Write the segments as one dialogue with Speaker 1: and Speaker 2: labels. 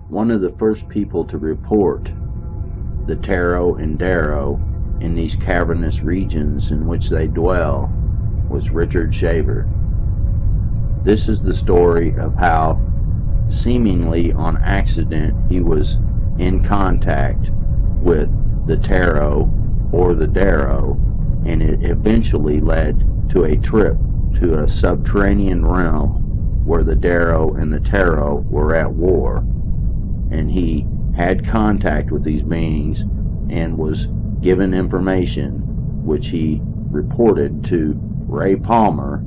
Speaker 1: One of the first people to report the Dero and Dero in these cavernous regions in which they dwell was Richard Shaver. This is the story of how, seemingly on accident, he was in contact with the Dero or the Dero, and it eventually led to a trip to a subterranean realm where the Dero and the Dero were at war, and he had contact with these beings and was given information which he reported to Ray Palmer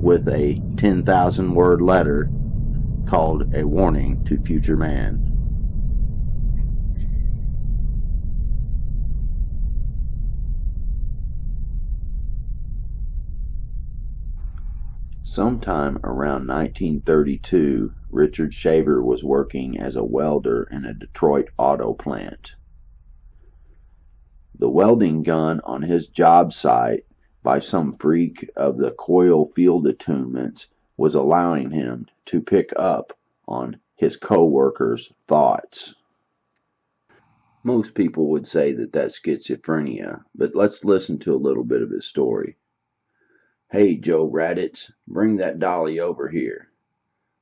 Speaker 1: with a 10,000 word letter called A Warning to Future Man. Sometime around 1932, Richard Shaver was working as a welder in a Detroit auto plant. The welding gun on his job site, by some freak of the coil field attunements, was allowing him to pick up on his co-workers' thoughts. Most people would say that that's schizophrenia, but let's listen to a little bit of his story. "Hey, Joe Raditz, bring that dolly over here."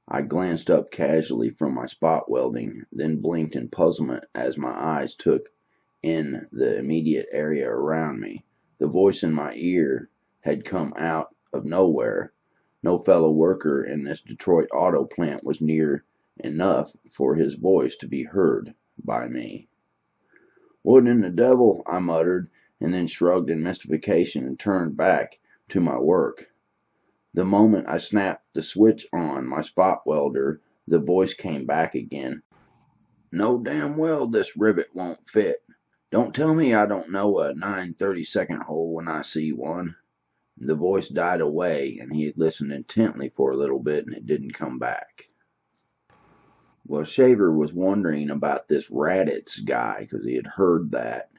Speaker 1: I glanced up casually from my spot welding, then blinked in puzzlement as my eyes took in the immediate area around me. The voice in my ear had come out of nowhere. No fellow worker in this Detroit auto plant was near enough for his voice to be heard by me. "What in the devil?" I muttered, and then shrugged in mystification and turned back to my work. The moment I snapped the switch on my spot welder, the voice came back again. "No damn well this rivet won't fit. Don't tell me I don't know a 9/32 hole when I see one." The voice died away, and he had listened intently for a little bit, and it didn't come back. Well, Shaver was wondering about this Raditz guy, because he had heard that,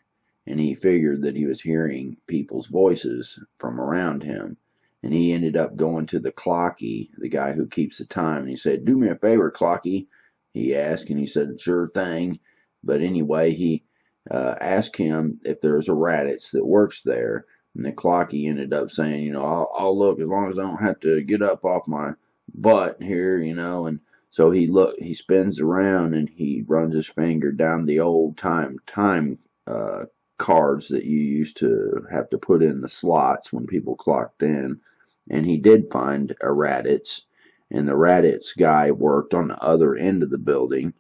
Speaker 1: and he figured that he was hearing people's voices from around him. And he ended up going to the clocky, the guy who keeps the time, and he said, "Do me a favor, clocky," he asked, and he said, "Sure thing." But anyway, he asked him if there's a Raditz that works there, and the clocky ended up saying, I'll look as long as I don't have to get up off my butt here, and so he spins around and he runs his finger down the old time cards that you used to have to put in the slots when people clocked in, and he did find a Raditz, and the Raditz guy worked on the other end of the building,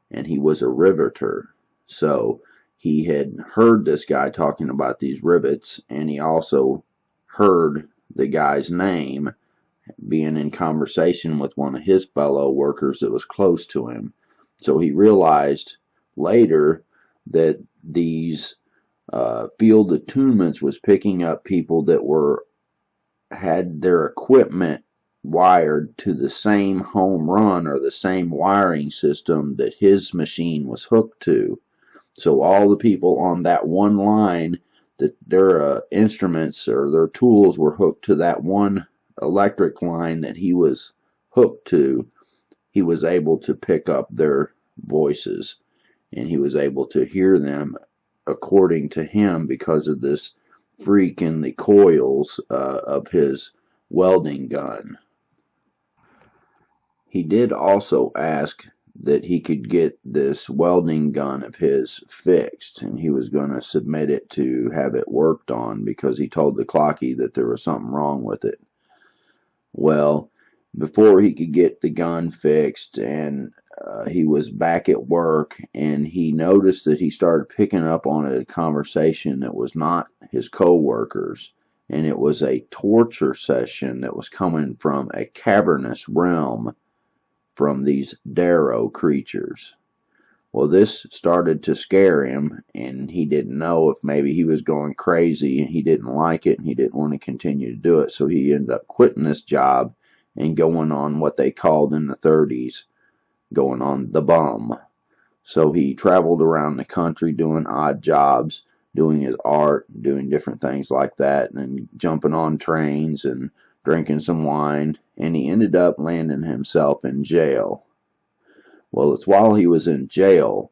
Speaker 1: and he was a riveter. So he had heard this guy talking about these rivets, and he also heard the guy's name being in conversation with one of his fellow workers that was close to him. So he realized later that these field attunements was picking up people that had their equipment wired to the same home run or the same wiring system that his machine was hooked to. So all the people on that one line, that their instruments or their tools were hooked to that one electric line that he was hooked to, he was able to pick up their voices, and he was able to hear them according to him because of this freak in the coils of his welding gun. He did also ask that he could get this welding gun of his fixed, and he was going to submit it to have it worked on because he told the clocky that there was something wrong with it. Well, before he could get the gun fixed, and he was back at work, and he noticed that he started picking up on a conversation that was not his co-workers, and it was a torture session that was coming from a cavernous realm from these Dero creatures. Well, this started to scare him, and he didn't know if maybe he was going crazy, and he didn't like it, and he didn't want to continue to do it, so he ended up quitting this job and going on what they called in the 30s, going on the bum. So he traveled around the country doing odd jobs, doing his art, doing different things like that, and jumping on trains and drinking some wine, and he ended up landing himself in jail. Well, it's while he was in jail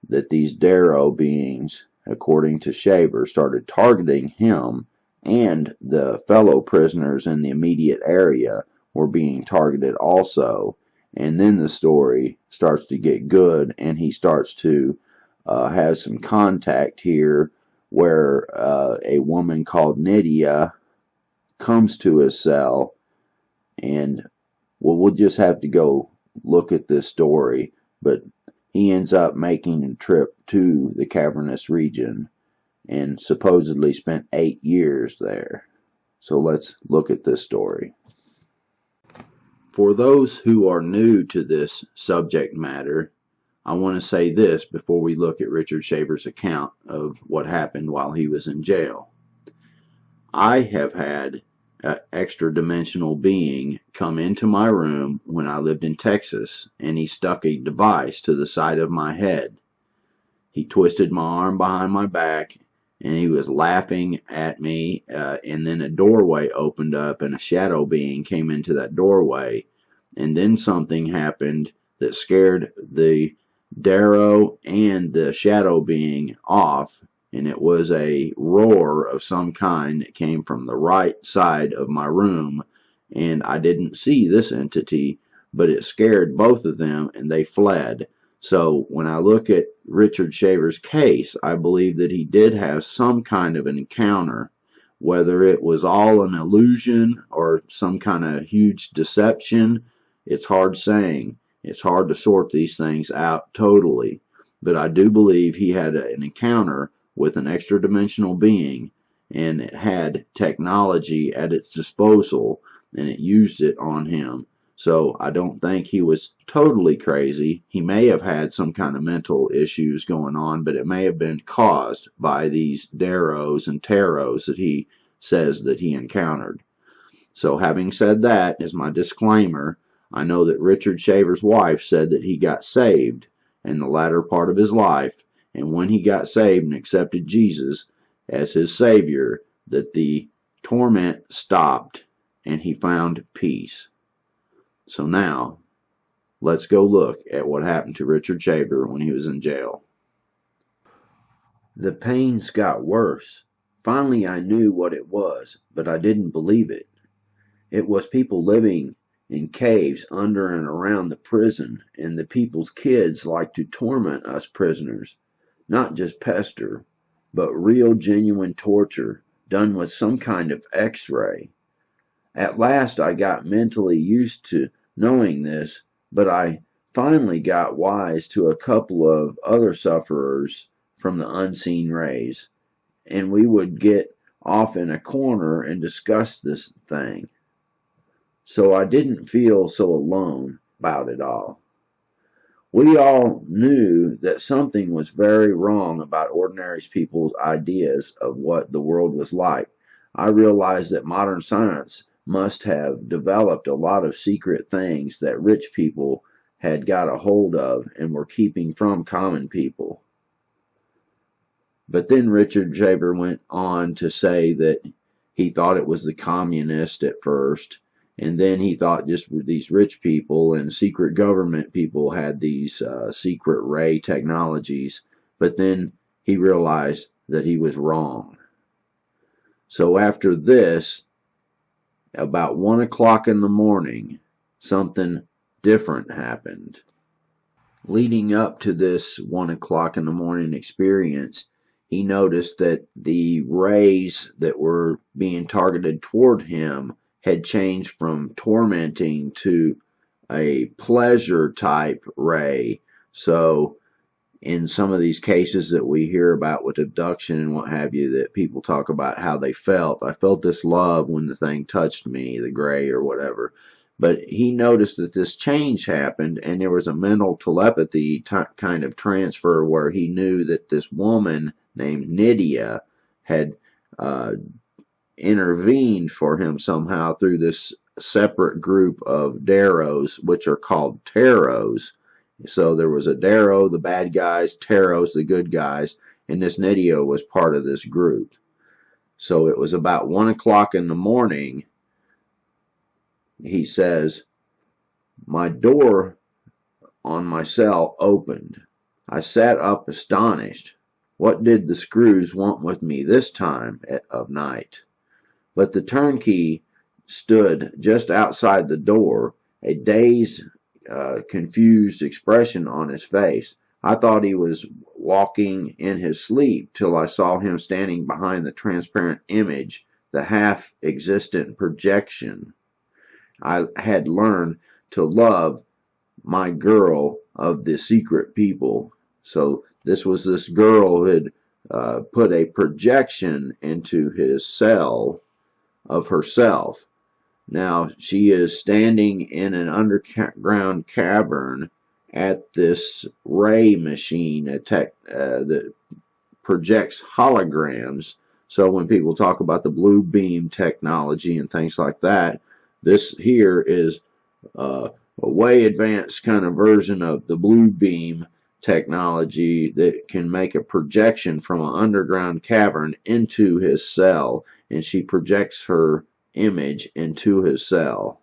Speaker 1: that these Dero beings, according to Shaver, started targeting him, and the fellow prisoners in the immediate area were being targeted also. And then the story starts to get good, and he starts to have some contact here where a woman called Nydia comes to his cell, and well, we'll just have to go look at this story, but he ends up making a trip to the cavernous region and supposedly spent 8 years there. So let's look at this story. For those who are new to this subject matter, I want to say this before we look at Richard Shaver's account of what happened while he was in jail. I have had an extra dimensional being come into my room when I lived in Texas, and he stuck a device to the side of my head. He twisted my arm behind my back, and he was laughing at me, and then a doorway opened up, and a shadow being came into that doorway, and then something happened that scared the Dero and the shadow being off, and it was a roar of some kind that came from the right side of my room, and I didn't see this entity, but it scared both of them, and they fled. So when I look at Richard Shaver's case, I believe that he did have some kind of an encounter, whether it was all an illusion or some kind of huge deception. It's hard saying. It's hard to sort these things out totally, but I do believe he had an encounter with an extra dimensional being, and it had technology at its disposal, and it used it on him. So I don't think he was totally crazy. He may have had some kind of mental issues going on, but it may have been caused by these Deros and Teros that he says that he encountered. So having said that, as my disclaimer, I know that Richard Shaver's wife said that he got saved in the latter part of his life, and when he got saved and accepted Jesus as his Savior, that the torment stopped and he found peace. So now, let's go look at what happened to Richard Shaver when he was in jail. The pains got worse. Finally I knew what it was, but I didn't believe it. It was people living in caves under and around the prison, and the people's kids like to torment us prisoners. Not just pester, but real genuine torture done with some kind of x-ray. At last I got mentally used to knowing this, but I finally got wise to a couple of other sufferers from the unseen rays, and we would get off in a corner and discuss this thing. So I didn't feel so alone about it all. We all knew that something was very wrong about ordinary people's ideas of what the world was like. I realized that modern science must have developed a lot of secret things that rich people had got a hold of and were keeping from common people. But then Richard Shaver went on to say that he thought it was the communists at first, and then he thought just these rich people and secret government people had these secret ray technologies, but then he realized that he was wrong. So after this, about 1 o'clock in the morning, something different happened. Leading up to this 1 o'clock in the morning experience, he noticed that the rays that were being targeted toward him had changed from tormenting to a pleasure type ray. So in some of these cases that we hear about with abduction and what have you, that people talk about how they felt. I felt this love when the thing touched me, the gray or whatever. But he noticed that this change happened, and there was a mental telepathy kind of transfer where he knew that this woman named Nydia had intervened for him somehow through this separate group of Deros, which are called Teros. So there was a Dero, the bad guys, Teros, the good guys, and this Nydia was part of this group. So it was about 1 o'clock in the morning. He says, my door on my cell opened. I sat up astonished. What did the screws want with me this time of night? But the turnkey stood just outside the door, a dazed, confused expression on his face. I thought he was walking in his sleep till I saw him standing behind the transparent image, the half-existent projection. I had learned to love my girl of the secret people. So this was this girl who had put a projection into his cell of herself. Now she is standing in an underground cavern at this ray machine that projects holograms. So when people talk about the blue beam technology and things like that, this here is a way advanced kind of version of the blue beam technology that can make a projection from an underground cavern into his cell, and she projects her image into his cell.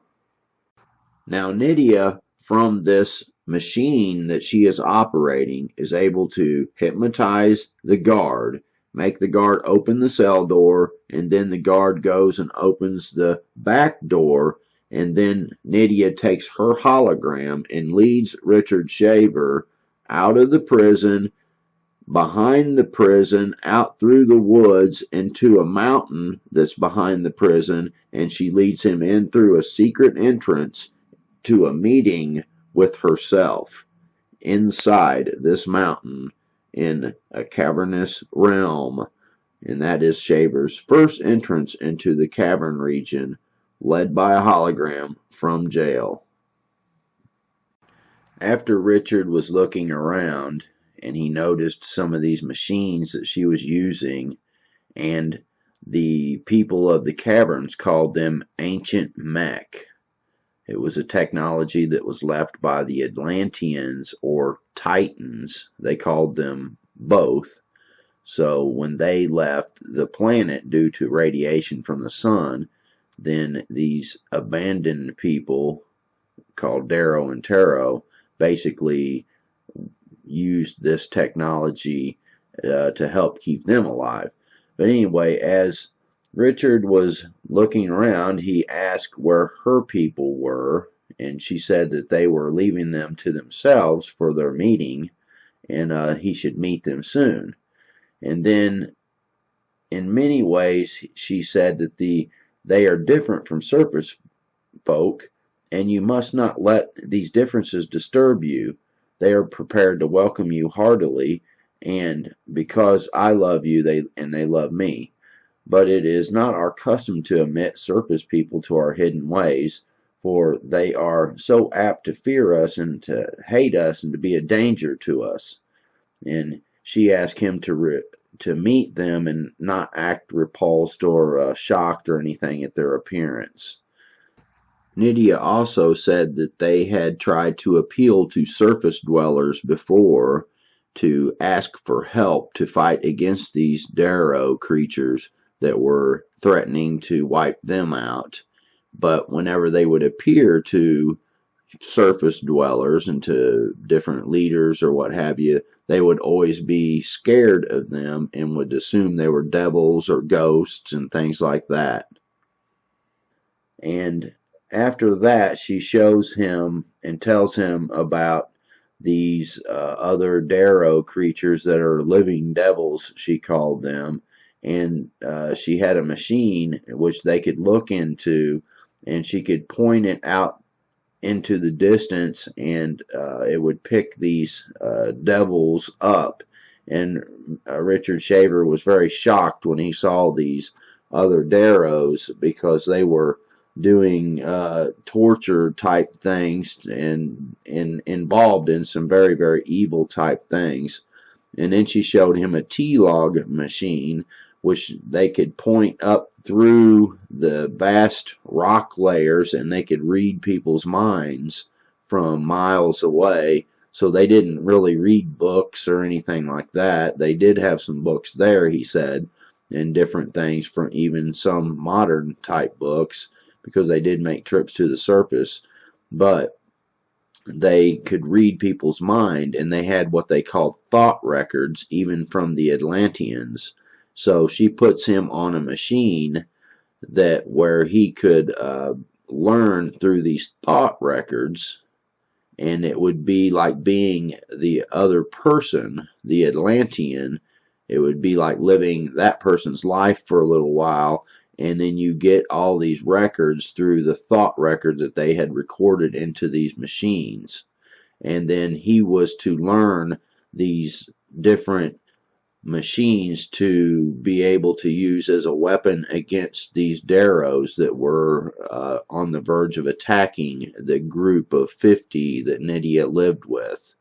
Speaker 1: Now Nydia, from this machine that she is operating, is able to hypnotize the guard, make the guard open the cell door, and then the guard goes and opens the back door, and then Nydia takes her hologram and leads Richard Shaver out of the prison, behind the prison, out through the woods, into a mountain that's behind the prison, and she leads him in through a secret entrance to a meeting with herself inside this mountain in a cavernous realm. And that is Shaver's first entrance into the cavern region, led by a hologram from jail. After Richard was looking around, and he noticed some of these machines that she was using, and the people of the caverns called them ancient mech. It was a technology that was left by the Atlanteans or Titans. They called them both. So when they left the planet due to radiation from the sun, then these abandoned people called Dero and Dero basically used this technology to help keep them alive. But anyway, as Richard was looking around, he asked where her people were, and she said that they were leaving them to themselves for their meeting, and he should meet them soon. And then, in many ways, she said that they are different from surface folk, and you must not let these differences disturb you. They are prepared to welcome you heartily, and because I love you, they love me. But it is not our custom to admit surface people to our hidden ways, for they are so apt to fear us and to hate us and to be a danger to us. And she asked him to meet them and not act repulsed or shocked or anything at their appearance. Nydia also said that they had tried to appeal to surface dwellers before to ask for help to fight against these Dero creatures that were threatening to wipe them out. But whenever they would appear to surface dwellers and to different leaders or what have you, they would always be scared of them and would assume they were devils or ghosts and things like that. And after that, she shows him and tells him about these other Dero creatures that are living devils, she called them. And she had a machine which they could look into, and she could point it out into the distance, and it would pick these devils up. And Richard Shaver was very shocked when he saw these other Deros, because they were doing torture type things and involved in some very, very evil type things. And then she showed him a T-log machine, which they could point up through the vast rock layers, and they could read people's minds from miles away. So they didn't really read books or anything like that. They did have some books there, he said, and different things, from even some modern type books, because they did make trips to the surface. But they could read people's mind, and they had what they called thought records, even from the Atlanteans. So she puts him on a machine that where he could learn through these thought records, and it would be like being the other person, the Atlantean. It would be like living that person's life for a little while, and then you get all these records through the thought record that they had recorded into these machines. And then he was to learn these different machines to be able to use as a weapon against these Deros that were on the verge of attacking the group of 50 that Nydia lived with.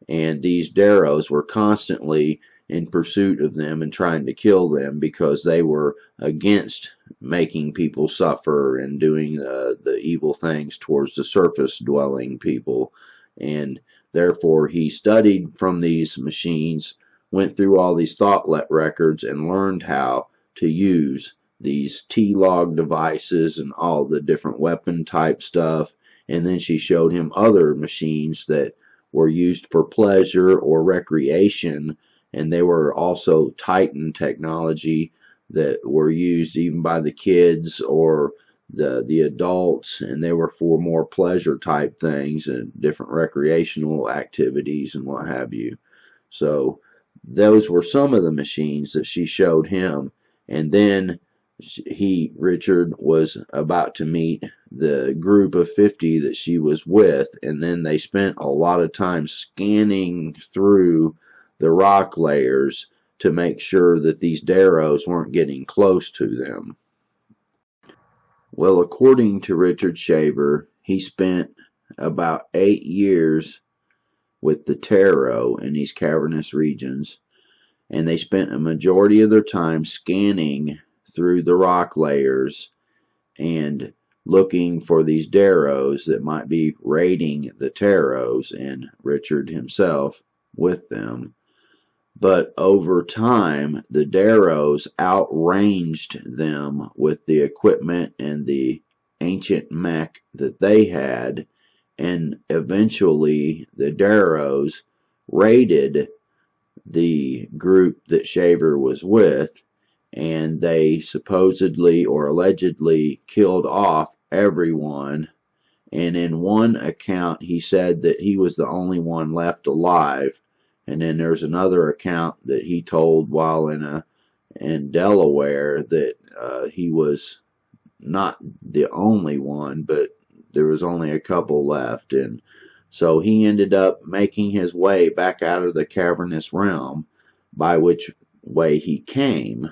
Speaker 1: And these Deros were constantly in pursuit of them and trying to kill them because they were against making people suffer and doing the evil things towards the surface dwelling people. And therefore he studied from these machines, went through all these thought records, and learned how to use these T-log devices and all the different weapon type stuff. And then she showed him other machines that were used for pleasure or recreation, and they were also Titan technology that were used even by the kids or the adults, and they were for more pleasure type things and different recreational activities and what have you. So those were some of the machines that she showed him. And then Richard was about to meet the group of 50 that she was with, and then they spent a lot of time scanning through the rock layers to make sure that these Deros weren't getting close to them. Well, according to Richard Shaver, he spent about 8 years with the Dero in these cavernous regions, and they spent a majority of their time scanning through the rock layers and looking for these Deros that might be raiding the Deros, and Richard himself with them. But over time, the Deros outranged them with the equipment and the ancient mech that they had, and eventually the Deros raided the group that Shaver was with, and they supposedly or allegedly killed off everyone. And in one account he said that he was the only one left alive, and then there's another account that he told while in Delaware that he was not the only one, but there was only a couple left. And so he ended up making his way back out of the cavernous realm, by which way he came,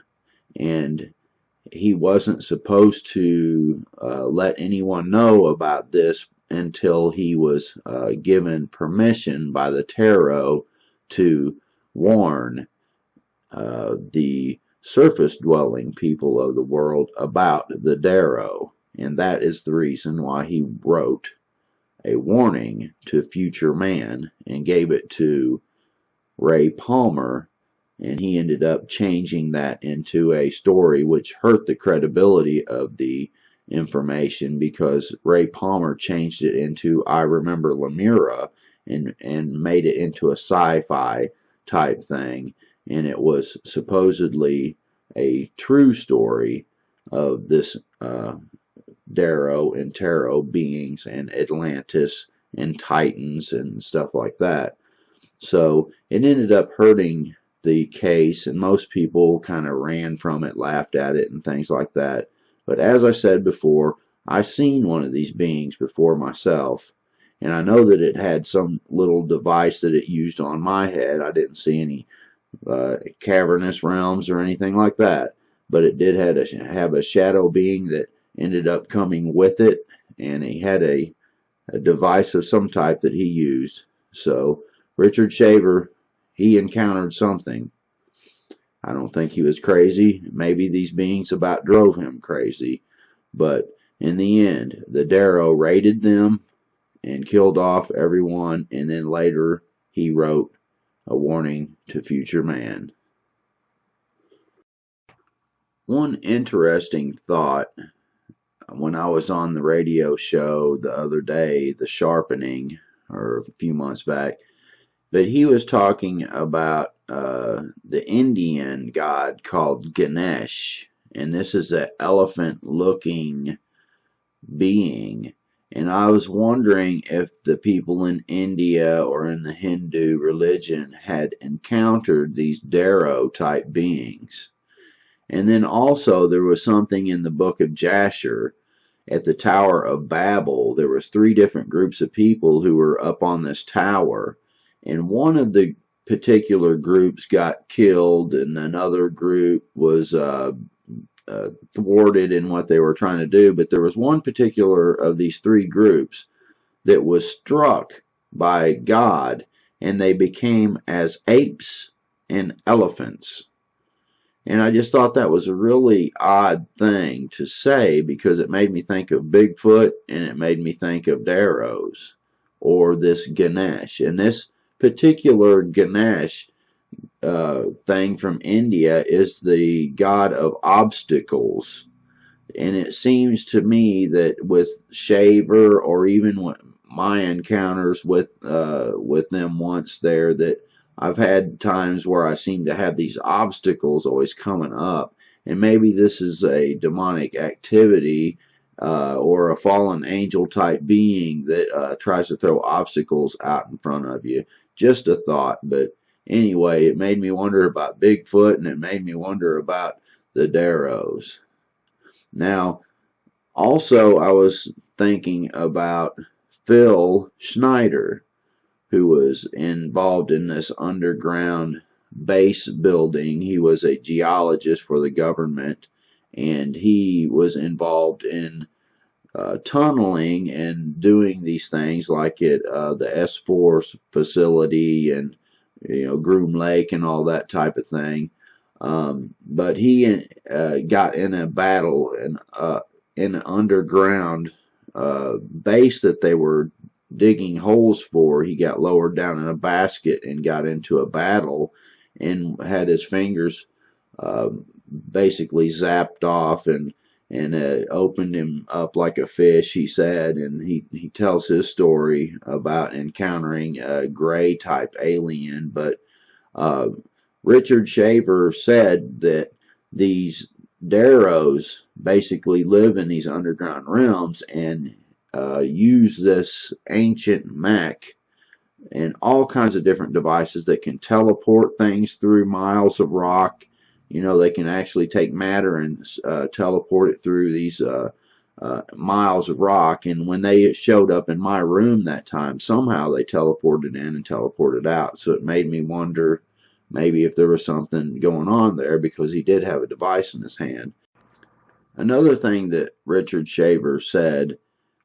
Speaker 1: and he wasn't supposed to let anyone know about this until he was given permission by the Dero to warn the surface dwelling people of the world about the Dero. And that is the reason why he wrote a warning to future man and gave it to Ray Palmer, and he ended up changing that into a story which hurt the credibility of the information, because Ray Palmer changed it into I Remember Lemura and made it into a sci-fi type thing, and it was supposedly a true story of this Dero and Dero beings and Atlantis and Titans and stuff like that. So it ended up hurting the case, and most people kind of ran from it, laughed at it, and things like that. But as I said before, I've seen one of these beings before myself, and I know that it had some little device that it used on my head. I didn't see any cavernous realms or anything like that, but it did have a shadow being that ended up coming with it, and he had a device of some type that he used. So Richard Shaver, he encountered something. I don't think he was crazy. Maybe these beings about drove him crazy. But in the end, the Dero raided them and killed off everyone, and then later he wrote a warning to future man. One interesting thought, when I was on the radio show the other day, The Sharpening, or a few months back, but he was talking about the Indian god called Ganesh, and this is an elephant-looking being. And I was wondering if the people in India or in the Hindu religion had encountered these Dero type beings. And then also there was something in the book of Jasher at the Tower of Babel. There was 3 different groups of people who were up on this tower, and one of the particular groups got killed, and another group was thwarted in what they were trying to do. But there was one particular of these 3 groups that was struck by God, and they became as apes and elephants. And I just thought that was a really odd thing to say, because it made me think of Bigfoot, and it made me think of Deros, or this Ganesh. And this particular Ganesh thing from India is the god of obstacles. And it seems to me that with Shaver, or even with my encounters with them once there, that I've had times where I seem to have these obstacles always coming up, and maybe this is a demonic activity or a fallen angel type being that tries to throw obstacles out in front of you. Just a thought, but anyway, it made me wonder about Bigfoot, and it made me wonder about the Deros. Now, also, I was thinking about Phil Schneider, who was involved in this underground base building. He was a geologist for the government, and he was involved in tunneling and doing these things like at the S4 facility and Groom Lake and all that type of thing. But he got in a battle in an underground base that they were digging holes for. He got lowered down in a basket and got into a battle and had his fingers basically zapped off, and opened him up like a fish, he said. And he tells his story about encountering a gray type alien. But Richard Shaver said that these Deros basically live in these underground realms and use this ancient mech and all kinds of different devices that can teleport things through miles of rock. They can actually take matter and teleport it through these miles of rock. And when they showed up in my room that time, somehow they teleported in and teleported out. So it made me wonder maybe if there was something going on there, because he did have a device in his hand. Another thing that Richard Shaver said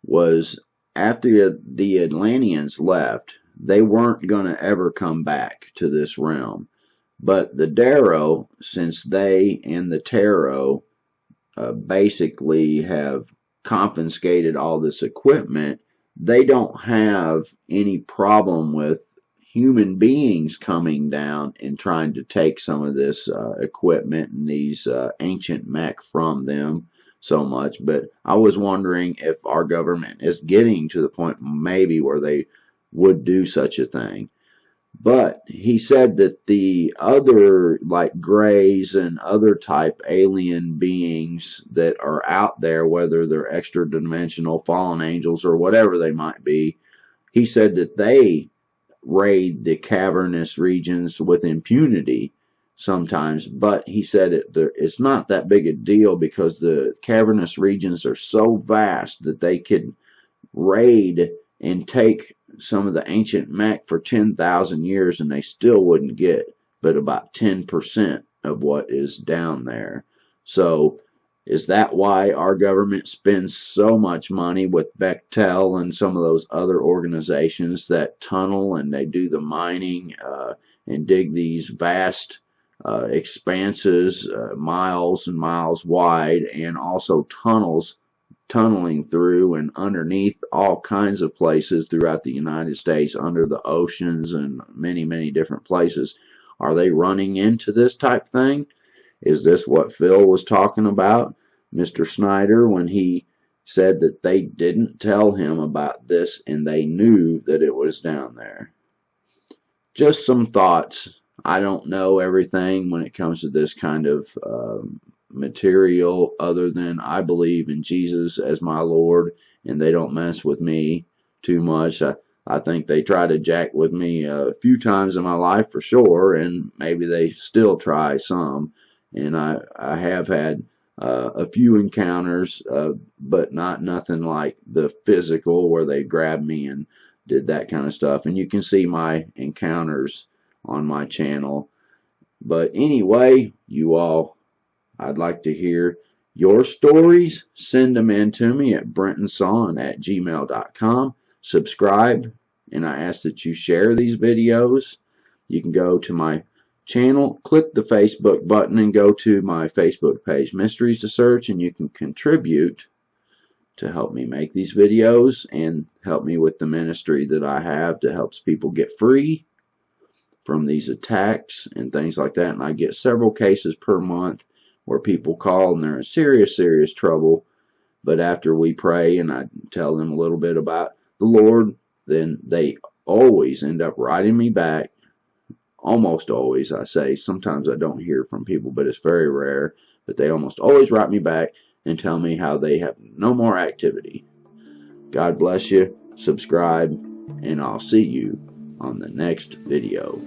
Speaker 1: was after the Atlanteans left, they weren't going to ever come back to this realm. But the Dero, since they and the Taro basically have confiscated all this equipment, they don't have any problem with human beings coming down and trying to take some of this equipment and these ancient mech from them so much. But I was wondering if our government is getting to the point maybe where they would do such a thing. But he said that the other, like Greys and other type alien beings that are out there, whether they're extra dimensional, fallen angels, or whatever they might be, he said that they raid the cavernous regions with impunity sometimes. But he said it's not that big a deal, because the cavernous regions are so vast that they could raid and take some of the ancient mech for 10,000 years, and they still wouldn't get but about 10% of what is down there. So is that why our government spends so much money with Bechtel and some of those other organizations that tunnel and they do the mining and dig these vast expanses, miles and miles wide, and also tunneling through and underneath all kinds of places throughout the United States, under the oceans and many, many different places? Are they running into this type thing? Is this what Phil was talking about, Mr. Snyder, when he said that they didn't tell him about this and they knew that it was down there. Just some thoughts. I don't know everything when it comes to this kind of material, other than I believe in Jesus as my Lord, and they don't mess with me too much. I think they try to jack with me a few times in my life for sure, and maybe they still try some. And I have had a few encounters, but nothing like the physical where they grabbed me and did that kind of stuff. And you can see my encounters on my channel. But anyway, you all, I'd like to hear your stories. Send them in to me at brentonsong@gmail.com. Subscribe, and I ask that you share these videos. You can go to my channel, click the Facebook button, and go to my Facebook page, Mysteries to Search, and you can contribute to help me make these videos and help me with the ministry that I have that helps people get free from these attacks and things like that. And I get several cases per month where people call and they're in serious, serious trouble. But after we pray and I tell them a little bit about the Lord, then they always end up writing me back. Almost always, I say. Sometimes I don't hear from people, but it's very rare. But they almost always write me back and tell me how they have no more activity. God bless you. Subscribe, and I'll see you on the next video.